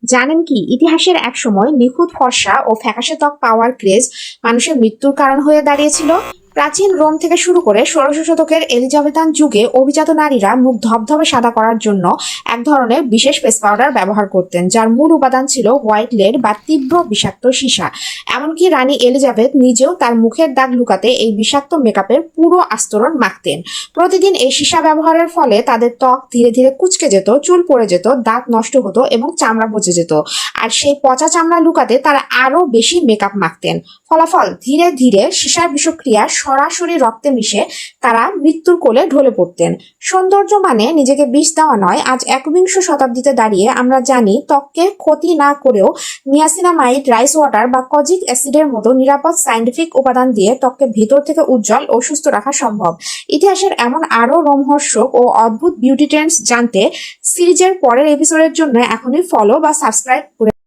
জানেন কি, ইতিহাসের এক সময় নিখুঁত ফর্সা ও ফ্যাকাশে ত্বক পাওয়ার ক্রেজ মানুষের মৃত্যুর কারণ হয়ে দাঁড়িয়েছিল। প্রাচীন রোম থেকে শুরু করে ১৬শ শতকের এলিজাবেথান যুগে অভিজাত নারীরা মুখ ধবধবে সাদা করার জন্য এক ধরনের বিশেষ ফেস পাউডার ব্যবহার করতেন, যার মূল উপাদান ছিল হোয়াইট লেড বা তীব্র বিষাক্ত সীসা। এমনকি রানী এলিজাবেথ নিজেও তার মুখের দাগ লুকাতে এই বিষাক্ত মেকআপের পুরো আস্তরণ মাখতেন। প্রতিদিন এই সীসা ব্যবহারের ফলে তাদের ত্বক ধীরে ধীরে কুঁচকে যেত, চুল পড়ে যেত, দাঁত নষ্ট হতো এবং চামড়া পচে যেত। আর সেই পচা চামড়া লুকাতে তারা আরো বেশি মেকআপ মাখতেন। ফলাফল, ধীরে ধীরে সীসার বিষক্রিয়া সরাসরি রক্তে মিশে তারা মৃত্যুর কোলে ঢলে পড়তেন। সৌন্দর্য মানে নিজেকে বিষ দেওয়া নয়। আজ একবিংশ শতাব্দীতে দাঁড়িয়ে আমরা জানি ত্বককে ক্ষতি না করেও নিয়াসিনামাইড, রাইস ওয়াটার বা কজিক অ্যাসিডের মতো নিরাপদ সায়েন্টিফিক উপাদান দিয়ে ত্বককে ভিতর থেকে উজ্জ্বল ও সুস্থ রাখা সম্ভব। ইতিহাসের এমন আরো রোমহর্ষক ও অদ্ভুত বিউটি ট্রেন্ডস জানতে সিরিজের পরের এপিসোডের জন্য এখনই ফলো বা সাবস্ক্রাইব করে